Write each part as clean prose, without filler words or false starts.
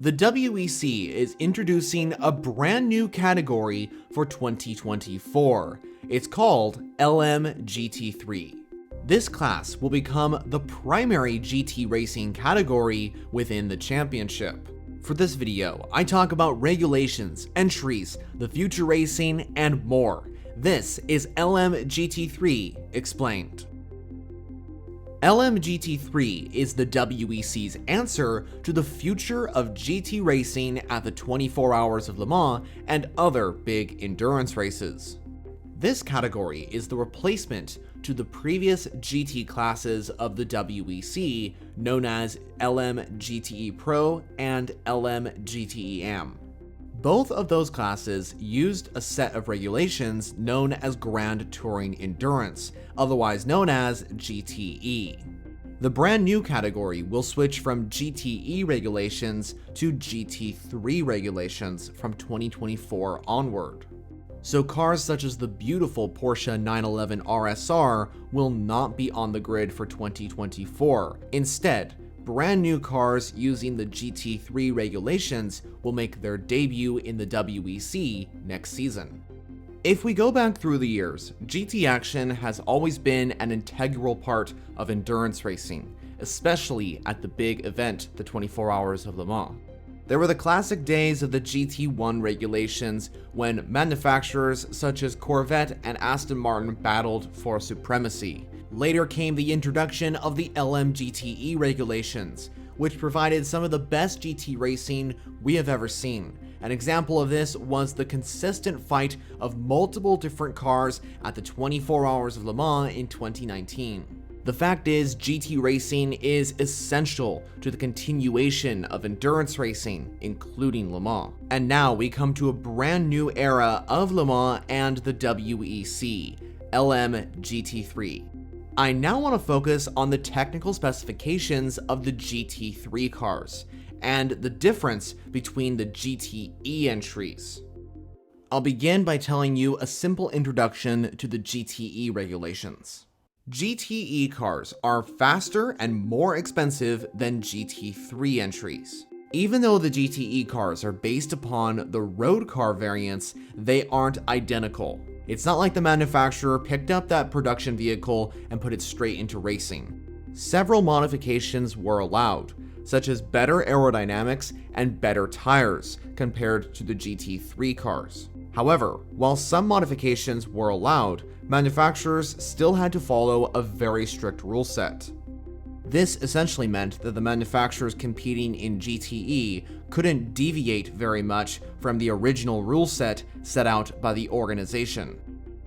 The WEC is introducing a brand new category for 2024. It's called LMGT3. This class will become the primary GT racing category within the championship. For this video, I talk about regulations, entries, the future racing, and more. This is LMGT3 Explained. LMGT3 is the WEC's answer to the future of GT racing at the 24 Hours of Le Mans and other big endurance races. This category is the replacement to the previous GT classes of the WEC, known as LMGT Pro and LMGT Am. Both of those classes used a set of regulations known as Grand Touring Endurance, otherwise known as GTE. The brand new category will switch from GTE regulations to GT3 regulations from 2024 onward. So cars such as the beautiful Porsche 911 RSR will not be on the grid for 2024. Instead, brand new cars using the GT3 regulations will make their debut in the WEC next season. If we go back through the years, GT action has always been an integral part of endurance racing, especially at the big event, the 24 Hours of Le Mans. There were the classic days of the GT1 regulations when manufacturers such as Corvette and Aston Martin battled for supremacy. Later came the introduction of the LMGTE regulations, which provided some of the best GT racing we have ever seen. An example of this was the consistent fight of multiple different cars at the 24 Hours of Le Mans in 2019. The fact is, GT racing is essential to the continuation of endurance racing, including Le Mans. And now we come to a brand new era of Le Mans and the WEC, LMGT3. I now want to focus on the technical specifications of the GT3 cars and the difference between the GTE entries. I'll begin by telling you a simple introduction to the GTE regulations. GTE cars are faster and more expensive than GT3 entries. Even though the GTE cars are based upon the road car variants, they aren't identical. It's not like the manufacturer picked up that production vehicle and put it straight into racing. Several modifications were allowed, such as better aerodynamics and better tires compared to the GT3 cars. However, while some modifications were allowed, manufacturers still had to follow a very strict rule set. This essentially meant that the manufacturers competing in GTE couldn't deviate very much from the original rule set out by the organization.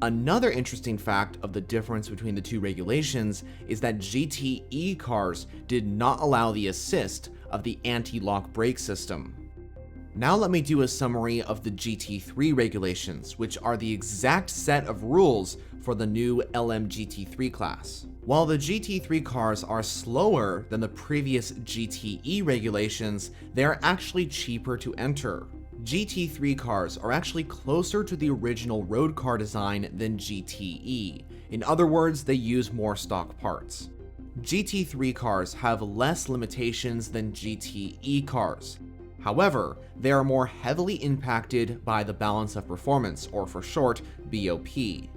Another interesting fact of the difference between the two regulations is that GTE cars did not allow the assist of the anti-lock brake system. Now let me do a summary of the GT3 regulations, which are the exact set of rules for the new LMGT3 class. While the GT3 cars are slower than the previous GTE regulations, they are actually cheaper to enter. GT3 cars are actually closer to the original road car design than GTE. In other words, they use more stock parts. GT3 cars have less limitations than GTE cars. However, they are more heavily impacted by the balance of performance, or for short, BOP.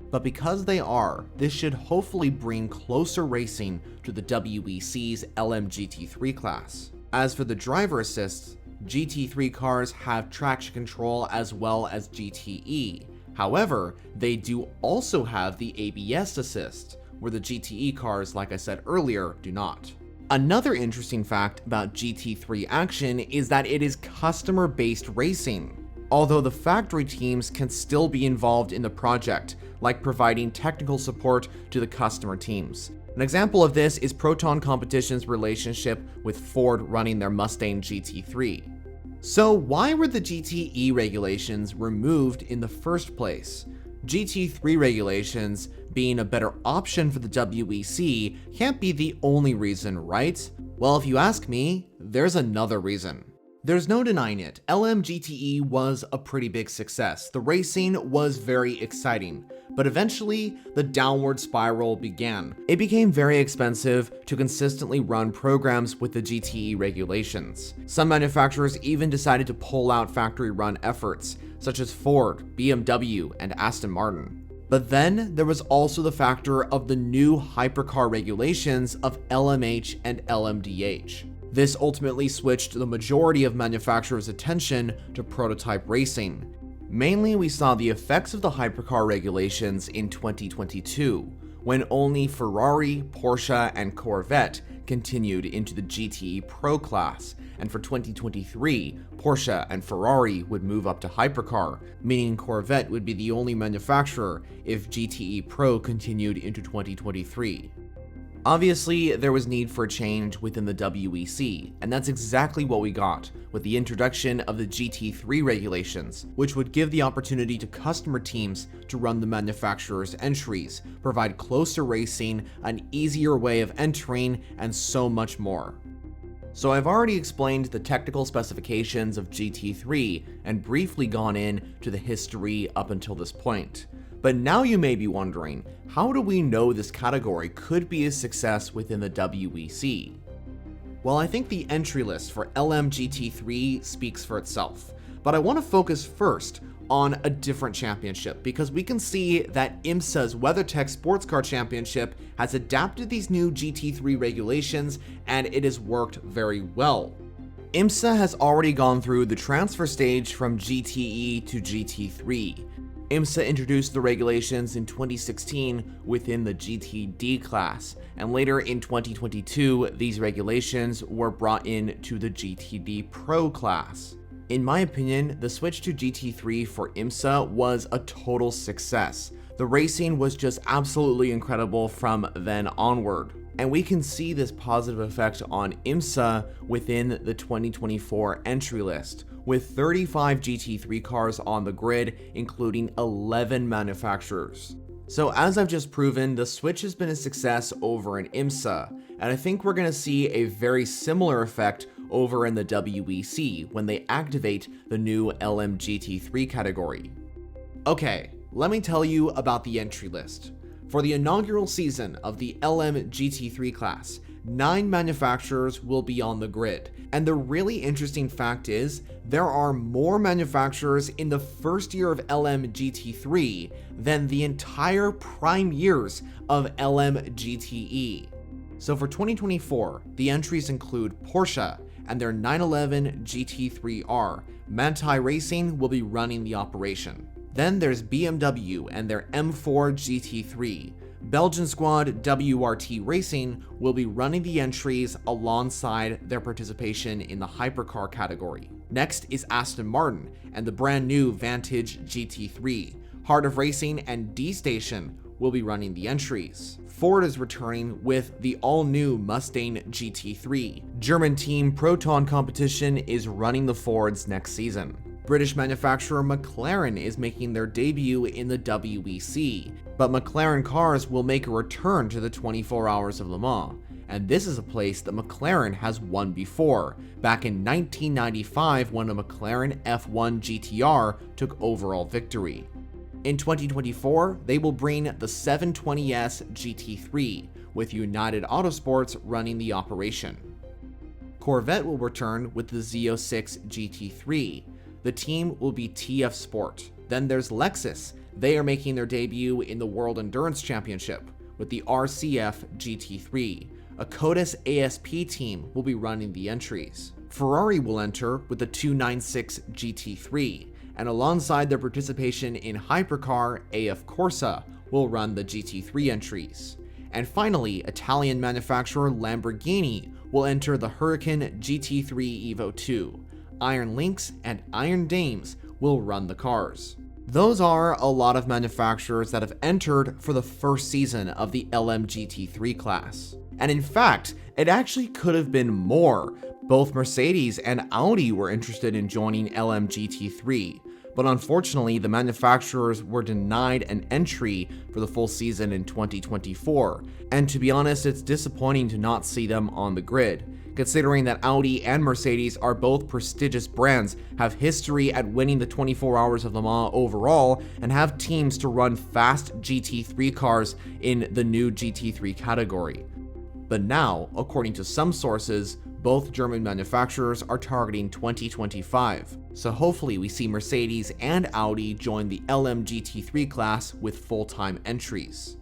But because they are, this should hopefully bring closer racing to the WEC's LMGT3 class. As for the driver assists, GT3 cars have traction control as well as GTE. However, they do also have the ABS assist, where the GTE cars, like I said earlier, do not. Another interesting fact about GT3 action is that it is customer-based racing, although the factory teams can still be involved in the project, like providing technical support to the customer teams. An example of this is Proton Competition's relationship with Ford running their Mustang GT3. So why were the GTE regulations removed in the first place? GT3 regulations being a better option for the WEC can't be the only reason, right? Well, if you ask me, there's another reason. There's no denying it, LMGTE was a pretty big success. The racing was very exciting, but eventually the downward spiral began. It became very expensive to consistently run programs with the GTE regulations. Some manufacturers even decided to pull out factory run efforts, such as Ford, BMW, and Aston Martin. But then there was also the factor of the new hypercar regulations of LMH and LMDH. This ultimately switched the majority of manufacturers' attention to prototype racing. Mainly, we saw the effects of the hypercar regulations in 2022, when only Ferrari, Porsche, and Corvette continued into the GTE Pro class, and for 2023, Porsche and Ferrari would move up to hypercar, meaning Corvette would be the only manufacturer if GTE Pro continued into 2023. Obviously, there was need for a change within the WEC, and that's exactly what we got with the introduction of the GT3 regulations, which would give the opportunity to customer teams to run the manufacturer's entries, provide closer racing, an easier way of entering, and so much more. So I've already explained the technical specifications of GT3 and briefly gone into the history up until this point. But now you may be wondering, how do we know this category could be a success within the WEC? Well, I think the entry list for LMGT3 speaks for itself, but I want to focus first on a different championship because we can see that IMSA's WeatherTech Sports Car Championship has adapted these new GT3 regulations and it has worked very well. IMSA has already gone through the transfer stage from GTE to GT3. IMSA introduced the regulations in 2016 within the GTD class, and later in 2022, these regulations were brought in to the GTD Pro class. In my opinion, the switch to GT3 for IMSA was a total success. The racing was just absolutely incredible from then onward. And we can see this positive effect on IMSA within the 2024 entry list, with 35 GT3 cars on the grid, including 11 manufacturers. So as I've just proven, the switch has been a success over in IMSA, and I think we're going to see a very similar effect over in the WEC when they activate the new LMGT3 category. Okay, let me tell you about the entry list. For the inaugural season of the LMGT3 class, 9 manufacturers will be on the grid. And the really interesting fact is, there are more manufacturers in the first year of LMGT3 than the entire prime years of LMGTE. So for 2024, the entries include Porsche and their 911 GT3R. Manthey Racing will be running the operation. Then there's BMW and their M4 GT3. Belgian squad WRT Racing will be running the entries alongside their participation in the hypercar category. Next is Aston Martin and the brand new Vantage GT3. Heart of Racing and D-Station will be running the entries. Ford is returning with the all-new Mustang GT3. German team Proton Competition is running the Fords next season. British manufacturer McLaren is making their debut in the WEC, but McLaren cars will make a return to the 24 Hours of Le Mans, and this is a place that McLaren has won before, back in 1995 when a McLaren F1 GTR took overall victory. In 2024, they will bring the 720S GT3, with United Autosports running the operation. Corvette will return with the Z06 GT3. The team will be TF Sport. Then there's Lexus. They are making their debut in the World Endurance Championship with the RCF GT3. A Codis ASP team will be running the entries. Ferrari will enter with the 296 GT3, and alongside their participation in Hypercar, AF Corsa will run the GT3 entries. And finally, Italian manufacturer Lamborghini will enter the Huracan GT3 Evo 2. Iron Lynx and Iron Dames will run the cars. Those are a lot of manufacturers that have entered for the first season of the LMGT3 class. And in fact, it actually could have been more. Both Mercedes and Audi were interested in joining LMGT3, but unfortunately the manufacturers were denied an entry for the full season in 2024, and to be honest, it's disappointing to not see them on the grid, considering that Audi and Mercedes are both prestigious brands, have history at winning the 24 Hours of Le Mans overall, and have teams to run fast GT3 cars in the new GT3 category. But now, according to some sources, both German manufacturers are targeting 2025, so hopefully we see Mercedes and Audi join the LMGT3 class with full-time entries.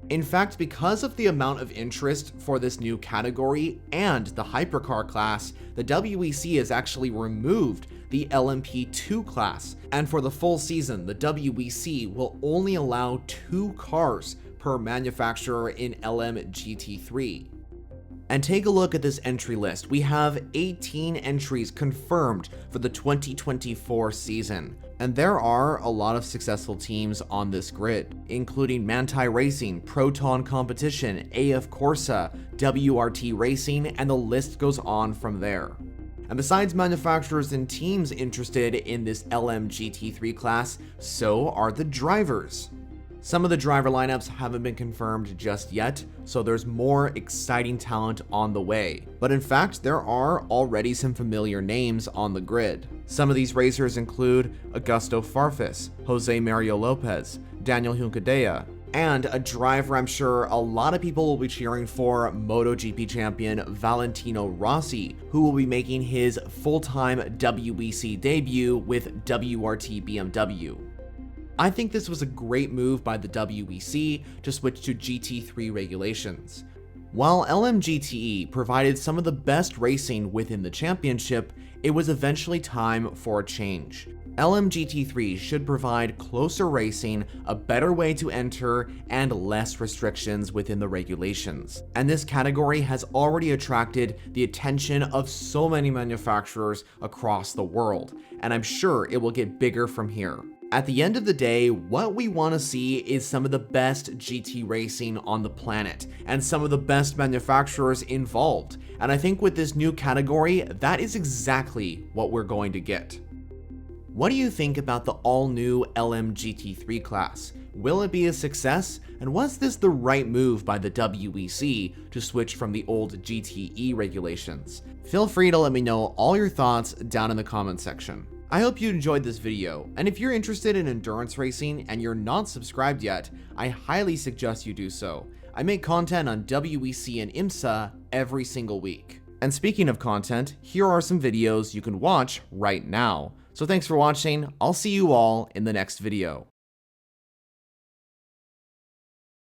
In fact, because of the amount of interest for this new category and the Hypercar class, the WEC has actually removed the LMP2 class, and for the full season, the WEC will only allow 2 cars per manufacturer in LMGT3. And take a look at this entry list. We have 18 entries confirmed for the 2024 season. And there are a lot of successful teams on this grid, including Manthey Racing, Proton Competition, AF Corsa, WRT Racing, and the list goes on from there. And besides manufacturers and teams interested in this LMGT3 class, so are the drivers. Some of the driver lineups haven't been confirmed just yet, so there's more exciting talent on the way. But in fact, there are already some familiar names on the grid. Some of these racers include Augusto Farfus, Jose Mario Lopez, Daniel Juncadella, and a driver I'm sure a lot of people will be cheering for, MotoGP champion Valentino Rossi, who will be making his full-time WEC debut with WRT BMW. I think this was a great move by the WEC to switch to GT3 regulations. While LMGTE provided some of the best racing within the championship, it was eventually time for a change. LMGT3 should provide closer racing, a better way to enter, and less restrictions within the regulations. And this category has already attracted the attention of so many manufacturers across the world, and I'm sure it will get bigger from here. At the end of the day, what we want to see is some of the best GT racing on the planet, and some of the best manufacturers involved. And I think with this new category, that is exactly what we're going to get. What do you think about the all-new LMGT3 class? Will it be a success? And was this the right move by the WEC to switch from the old GTE regulations? Feel free to let me know all your thoughts down in the comment section. I hope you enjoyed this video, and if you're interested in endurance racing and you're not subscribed yet, I highly suggest you do so. I make content on WEC and IMSA every single week. And speaking of content, here are some videos you can watch right now. So thanks for watching, I'll see you all in the next video.